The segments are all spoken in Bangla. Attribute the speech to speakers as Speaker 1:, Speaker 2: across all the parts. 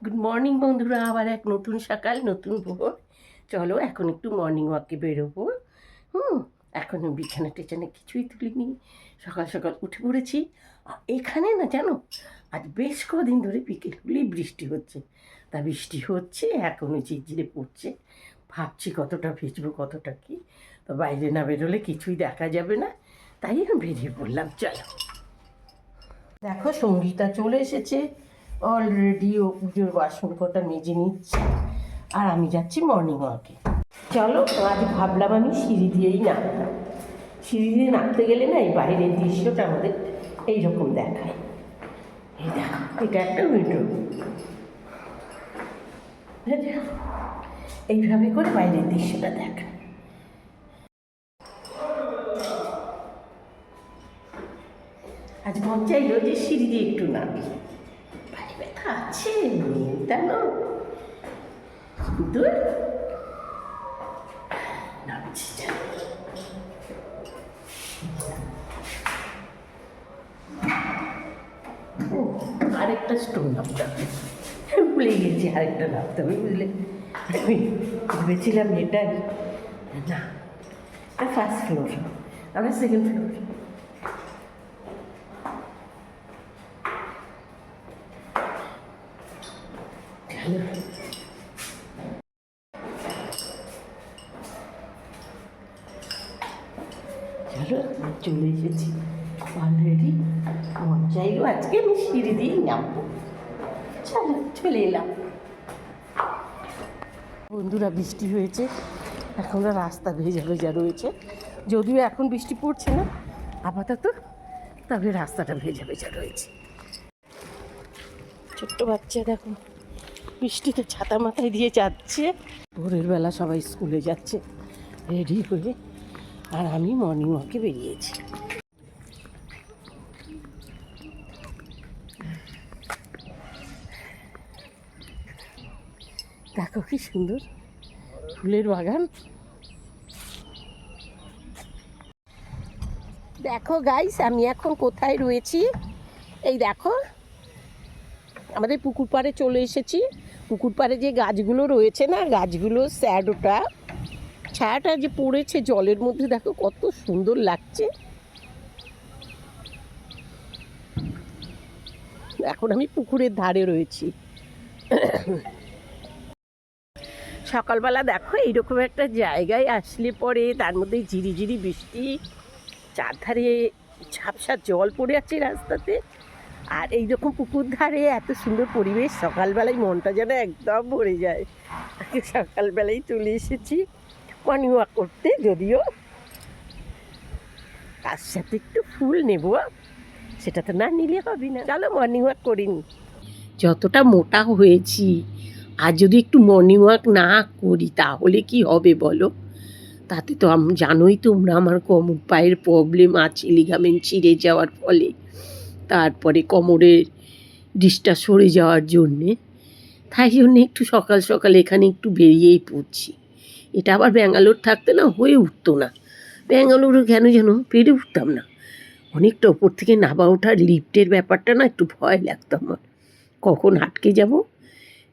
Speaker 1: গুড মর্নিং বন্ধুরা, আবার এক নতুন সকাল, নতুন ভোর। চলো এখন একটু মর্নিং ওয়াকে বেরোবো। হুম এখনও বিছানা টিছানা কিছুই তুলিনি, সকাল সকাল উঠে পড়েছি। আর এখানে না জানো, আজ বেশ কদিন ধরে বিকেল হলেই বৃষ্টি হচ্ছে। তা বৃষ্টি হচ্ছে, এখনও ঝিরঝিরে পড়ছে। ভাবছি কতটা ভিজবো কতটা কি, তো বাইরে না বেরোলে কিছুই দেখা যাবে না, তাই আমি বেরিয়ে পড়লাম। চলো, দেখো সঙ্গীতা চলে এসেছে অলরেডি। ও পুজোর বাসন কটা মেজে নিচ্ছে, আর আমি যাচ্ছি মর্নিং ওয়াকে। চলো, আজ ভাবলাম আমি সিঁড়ি দিয়েই নামতাম। সিঁড়ি দিয়ে নামতে গেলে না এই বাইরের দৃশ্যটা আমাদের এইরকম দেখায়। এই দেখো, এটা একটা উইন্ডো। এইভাবে করে বাইরের দৃশ্যটা দেখায়। আজ মন চাইলো যে সিঁড়ি দিয়ে একটু নামি, পায়ে ব্যথা আছে জানো, কিন্তু নামছি। ও, আরেকটা স্টোন নামতে হবে, ভুলে গেছি আরেকটা নামতে হবে, বুঝলে। আমি ভেবেছিলাম এটাই, না ফার্স্ট ফ্লোর, আমরা সেকেন্ড ফ্লোর। চলো, চলে এসেছি অলরেডি। মন চাইলো আজকে আমি সিঁড়ি দিয়েই নামবো। চলো, চলে এলাম। বন্ধুরা, বৃষ্টি হয়েছে, এখন রাস্তা ভেজা ভেজা রয়েছে। যদিও এখন বৃষ্টি পড়ছে না আপাতত, তবে রাস্তাটা ভেজা ভেজা রয়েছে। ছোট্ট বাচ্চা দেখো বৃষ্টিতে ছাতা মাথায় দিয়ে যাচ্ছে। ভোরের বেলা সবাই স্কুলে যাচ্ছে রেডি হয়ে, আর আমি মর্নিং ওয়াকে বেরিয়েছি। দেখো কি সুন্দর ফুলের বাগান। দেখো গাইস, আমি এখন কোথায় রয়েছি, এই দেখো আমাদের পুকুর পাড়ে চলে এসেছি। পুকুর পাড়ে যে গাছগুলো রয়েছে না, গাছগুলো স্যাডোটা ছায়াটা যে পড়েছে জলের মধ্যে, দেখো কত সুন্দর লাগছে। এখন আমি পুকুরের ধারে রয়েছি। সকালবেলা দেখো এইরকম একটা জায়গায় আসলে পরে, তার মধ্যে ঝিরিঝিরি বৃষ্টি, চারধারে ঝাপসা জল পড়ে আছে রাস্তাতে, আর এইরকম পুকুর ধারে এত সুন্দর পরিবেশ, সকালবেলায় মনটা যেন একদম ভরে যায়। সকালবেলায় চলে এসেছি মর্নিং ওয়াক করতে, যদিও তার সাথে একটু ফুল নেব, সেটা তো না নিলে হবে না। চলো মর্নিং ওয়াক করিনি। যতটা মোটা হয়েছি, আর যদি একটু মর্নিং ওয়াক না করি তাহলে কি হবে বলো। তাতে তো জানোই তোমরা, আমার কোমর পায়ের প্রবলেম আছে, লিগামেন্ট ছিঁড়ে যাওয়ার ফলে, তারপরে কোমরের ডিসটা সরে যাওয়ার জন্যে, তাই জন্যে একটু সকাল সকাল এখানে একটু বেরিয়েই পড়ছি। এটা আবার ব্যাঙ্গালোর থাকতে না হয়ে উঠতো না। ব্যাঙ্গালোরও কেন যেন পেরে উঠতাম না, অনেকটা ওপর থেকে নামা ওঠার লিফটের ব্যাপারটা না একটু ভয় লাগতো আমার, কখন আটকে যাব,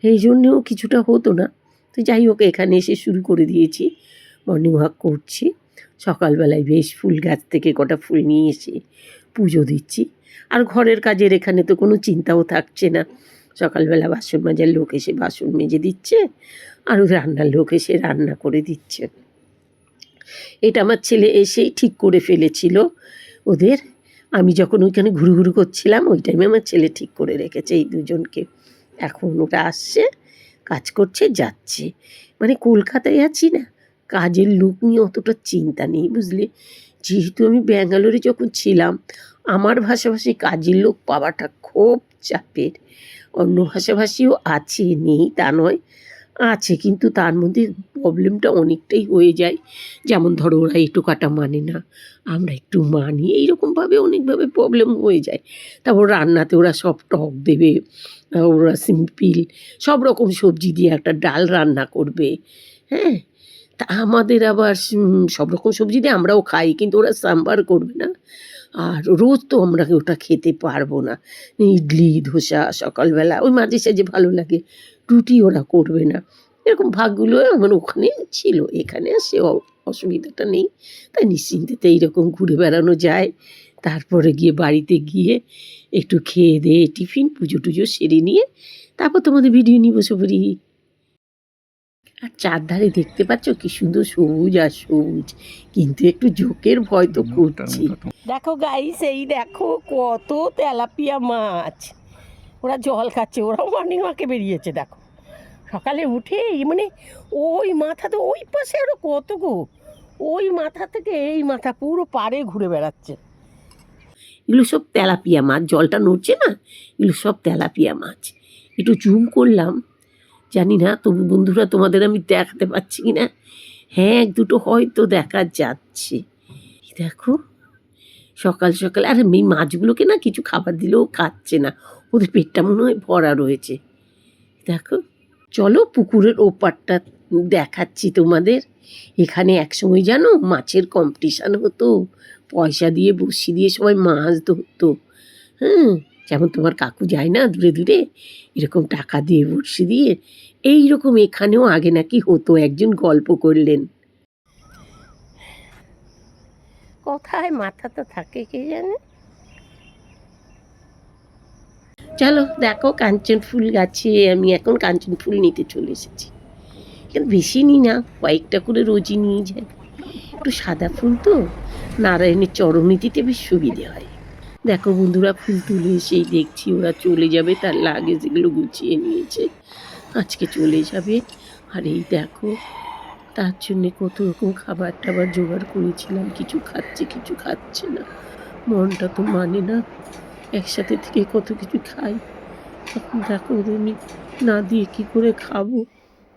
Speaker 1: এই জন্যেও কিছুটা হতো না। তো যাই হোক, এখানে এসে শুরু করে দিয়েছি, মর্নিং ওয়াক করছি। সকালবেলায় বেশ ফুল গাছ থেকে কটা ফুল নিয়ে এসে পুজো দিচ্ছি। আর ঘরের কাজের এখানে তো কোনো চিন্তাও থাকছে না, সকালবেলা বাসন মাজার লোক এসে বাসন মেজে দিচ্ছে, আর রান্নার লোক এসে রান্না করে দিচ্ছে। এটা আমার ছেলে এসেই ঠিক করে ফেলেছিল ওদের, আমি যখন ওইখানে ঘুরু ঘুরু করছিলাম ওই টাইমে আমার ছেলে ঠিক করে রেখেছে এই দুজনকে। এখন ওটা আসছে, কাজ করছে, যাচ্ছে। মানে কলকাতায় আছি না, কাজের লোক নিয়ে অতটা চিন্তা নেই, বুঝলে। যেহেতু আমি ব্যাঙ্গালোরে যখন ছিলাম, আমার ভাষাভাষী কাজের লোক পাওয়াটা খুব চাপের। অন্য ভাষাভাষীও আছে, নেই তা নয়, আছে, কিন্তু তার মধ্যে প্রবলেমটা অনেকটাই হয়ে যায়। যেমন ধরো ওরা একটু কাটা মানে না, আমরা একটু মানি, এইরকমভাবে অনেকভাবে প্রবলেম হয়ে যায়। তারপর রান্নাতে ওরা সব টক দেবে, ওরা সিম্পল সব রকম সবজি দিয়ে একটা ডাল রান্না করবে। হ্যাঁ, তা আমাদের আবার সব রকম সবজি দিয়ে আমরাও খাই, কিন্তু ওরা সাম্বার করবে না, আর রোজ তো আমরা ওটা খেতে পারবো না। ইডলি ধোসা সকালবেলা ওই মাঝে সাঝে ভালো লাগে, রুটি ওরা করবে না। এরকম ভাগগুলো আমার ওখানে ছিল, এখানে সে অসুবিধাটা নেই। তাই নিশ্চিন্তেতে এইরকম ঘুরে বেড়ানো যায়। তারপরে গিয়ে বাড়িতে গিয়ে একটু খেয়ে দিয়ে টিফিন পুজো টুজো সেরে নিয়ে তারপর তোমাদের ভিডিও নিয়ে বসে পড়ি। আর চারধারে দেখতে পাচ্ছ কি সুন্দর সবুজ আর সবুজ, কিন্তু একটু ঝোঁকের ভয় তো করছি। দেখো গাইস, এই দেখো কত তেলাপিয়া মাছ, ওরা জল খাচ্ছে, ওরাও মর্নিং ওয়াকে বেরিয়েছে। দেখো সকালে উঠে মানে ওই মাথাতে ওই পাশে আরো কত গো, ওই মাথা থেকে এই মাথা পুরো পাড়ে ঘুরে বেড়াচ্ছে। এগুলো সব তেলাপিয়া মাছ, জলটা নড়ছে না, এগুলো সব তেলাপিয়া মাছ। একটু জুম করলাম, জানি না তবু বন্ধুরা তোমাদের আমি দেখাতে পাচ্ছি কি না। হ্যাঁ, এক দুটো হয়তো দেখা যাচ্ছে। দেখো সকাল সকাল, আর এই মাছগুলোকে না কিছু খাবার দিলেও খাচ্ছে না, ওদের পেটটা মনে হয় ভরা রয়েছে। দেখো চলো পুকুরের ওপারটা দেখাচ্ছি তোমাদের। এখানে একসময় জানো মাছের কম্পিটিশান হতো, পয়সা দিয়ে বসি দিয়ে সবাই মাছ ধরতো। হ্যাঁ, যেমন তোমার কাকু যায় না দূরে দূরে, এরকম টাকা দিয়ে বড়শি দিয়ে এই রকম এখানেও আগে নাকি হতো, একজন গল্প করলেন। কোথায় মাথা তো থাকে কে জানে। চলো দেখো কাঞ্চন ফুল গাছে আমি এখন কাঞ্চন ফুল নিতে চলে এসেছি। কিন্তু বেশি নিই না, কয়েকটা করে রোজই নিয়ে যাই। একটু সাদা ফুল তো নারায়ণের চরণে দিতে বেশ সুবিধে হয়। দেখো বন্ধুরা, ফুল তুলে এসেই দেখছি ওরা চলে যাবে, তার লাগেজ এগুলো গুছিয়ে নিয়েছে, আজকে চলে যাবে। আর এই দেখো তার জন্যে কত রকম খাবার টাবার জোগাড় করেছিলাম, কিছু খাচ্ছে কিছু খাচ্ছে না, মনটা তো মানে না, একসাথে থেকে কত কিছু খাই, তখন দেখো ওদের আমি না দিয়ে কী করে খাবো।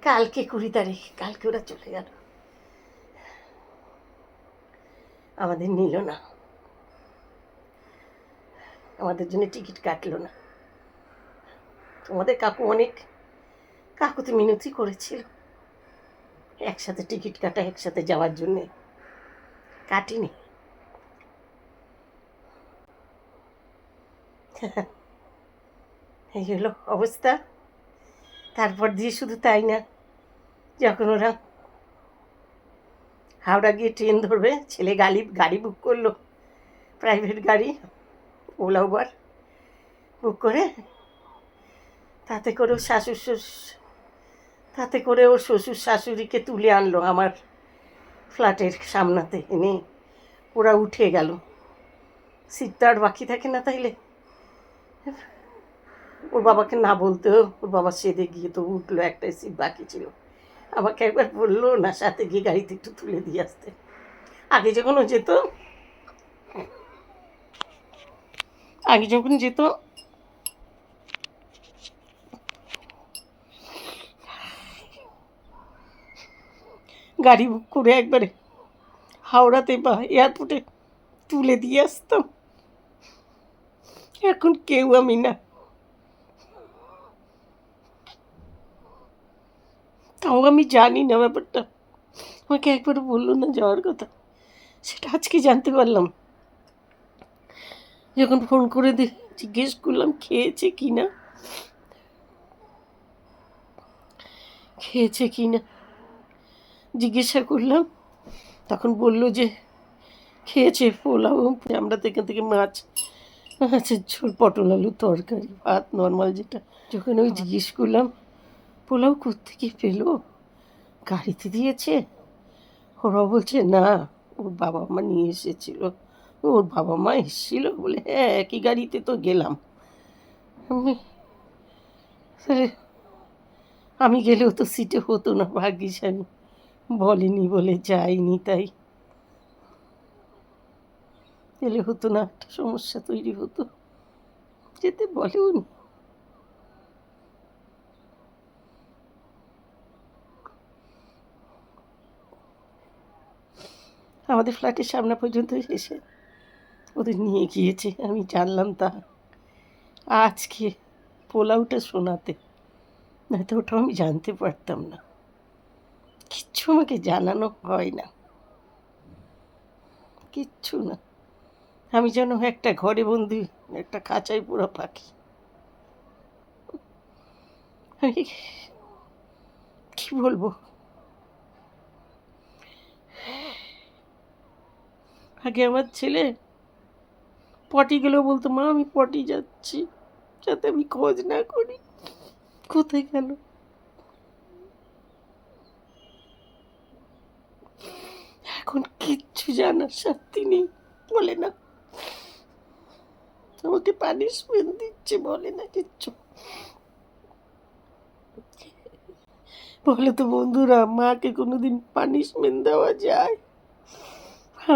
Speaker 1: কালকে 20 তারিখ, কালকে ওরা চলে গেল, আমাদের নিল না, আমাদের জন্য টিকিট কাটলো না। তোমাদের কাকু অনেক কাকুতি মিনতি করেছিল একসাথে টিকিট কাটা, একসাথে যাওয়ার জন্যে, কাটিনি। এই হলো অবস্থা। তারপর দিয়ে শুধু তাই না, যখন ওরা হাওড়া গিয়ে ট্রেন ধরবে, ছেলে গাড়ি বুক করলো, প্রাইভেট গাড়ি, ওলা উবার বুক করে, তাতে করে ওর শ্বশুর শাশুড়িকে তুলে আনলো আমার ফ্ল্যাটের সামনাতে এনে, ওরা উঠে গেল। সিট তো আর বাকি থাকে না, তাইলে ওর বাবাকে না বলতেও ওর বাবা সেদে গিয়ে তো উঠলো, একটাই সিট বাকি ছিল। আমাকে একবার বললো না সাথে গিয়ে গাড়িতে একটু তুলে দিয়ে আসতে। আগে যখন যেত গাড়ি বুক করে একবারে হাওড়াতে বা এয়ারপোর্টে তুলে দিয়ে আসতাম। এখন কেউ আমি না, তাও আমি জানি না ব্যাপারটা। আমাকে একবারও বললো না যাওয়ার কথা, সেটা আজকে জানতে পারলাম যখন ফোন করে জিজ্ঞেস করলাম খেয়েছে কি না, জিজ্ঞাসা করলাম, তখন বলল যে খেয়েছে পোলাও, আমরা তো এখান থেকে মাছের ঝোল, পটল আলু তরকারি, ভাত নর্মাল যেটা। যখন ওই জিজ্ঞেস করলাম পোলাও কোত্থেকে পেলো, গাড়িতে দিয়েছে, ওরা বলছে না ওর বাবা মা নিয়ে এসেছিলো। ওর বাবা মা এসেছিল বলে হ্যাঁ একই গাড়িতে তো গেলাম। আমি গেলেও তো সিটে হতো না, ভাগ্যিস আমি বলেনি বলে যাইনি, তাই এলে হতো না, একটা সমস্যা তৈরি হতো, যেতে বলেও নি। আমাদের ফ্ল্যাটের সামনে পর্যন্ত এসে ওদের নিয়ে গিয়েছে, আমি জানলাম তা আজকে পোলাওটা শোনাতে, নয়তো ওটাও আমি জানতে পারতাম না। কিচ্ছু আমাকে জানানো হয় না, কিচ্ছু না। আমি যেন একটা ঘরে বন্দি, একটা খাঁচায় পুরো পাখি। আমি কি বলবো, আগে আমার ছেলে পটি গেলেও বলতো, মা আমি পটি যাচ্ছি, যাতে আমি খোঁজ না করি কোথায় গেল। এখন কিচ্ছু জানার শান্তি নেই, বলে না আমাকে পানিশমেন্ট দিচ্ছে, বলে না কিচ্ছু। বলে তো বন্ধুরা, মাকে কোনোদিন পানিশমেন্ট দেওয়া যায়?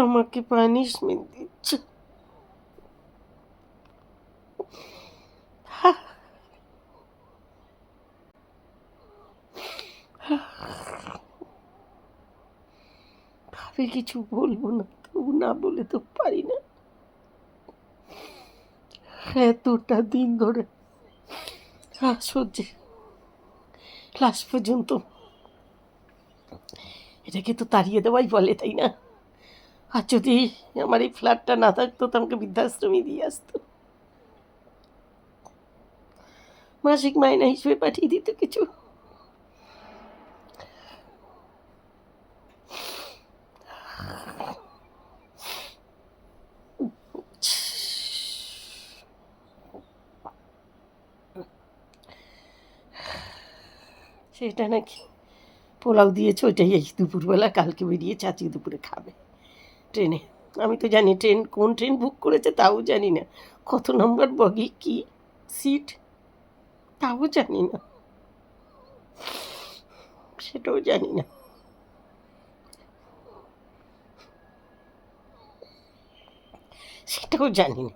Speaker 1: আমাকে পানিশমেন্ট দিচ্ছে। ভাবে কিছু বলবো না, তবু না বলে তো পারি না। এতটা দিন ধরে সহ্যে, লাস্ট পর্যন্ত এটাকে তো তাড়িয়ে দেওয়াই বলে, তাই না? আর যদি আমার এই ফ্ল্যাটটা না থাকতো তো আমাকে বৃদ্ধাশ্রমে দিয়ে আসতো, মাসিক মাইনা হিসেবে পাঠিয়ে দিত কিছু। সেটা নাকি পোলাও দিয়েছে, ওইটাই এই দুপুরবেলা কালকে বেরিয়ে চাচি দুপুরে খাবে ট্রেনে। আমি তো জানি ট্রেন, কোন ট্রেন বুক করেছে তাও জানি না, কত নম্বর বগি, কি সিট তাও জানি না, সেটাও জানি না। সেটাও জানি না।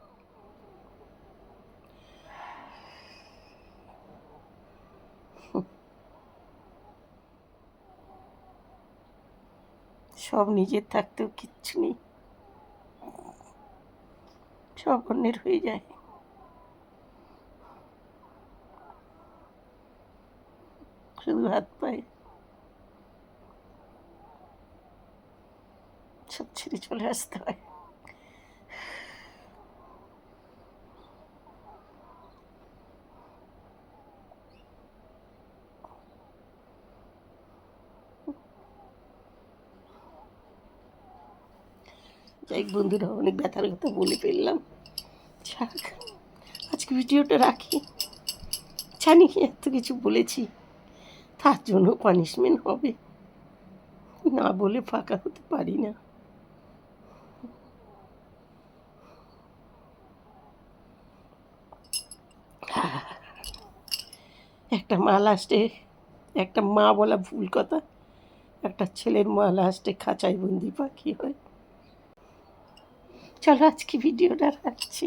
Speaker 1: সব নিজের থাকতেও কিচ্ছু নেই, সব অন্যের হয়ে যায়। শুধু হাত পায়ে সব ছেড়ে চলে আসতে হয়। যাই বন্ধুরা, অনেক ব্যথার কথা বলে ফেললাম, থাক আজকে ভিডিওটা রাখি। জানি এত কিছু বলেছি, তার জন্য পানিশমেন্ট হবে, না বলে ফাঁকা হতে পারি না। একটা মা লাস্টে, একটা মা বলা ভুল কথা, একটা ছেলের মা লাস্টে খাঁচায় বন্দি পাখি হয়। চলো আজকে ভিডিওটা রাখছি।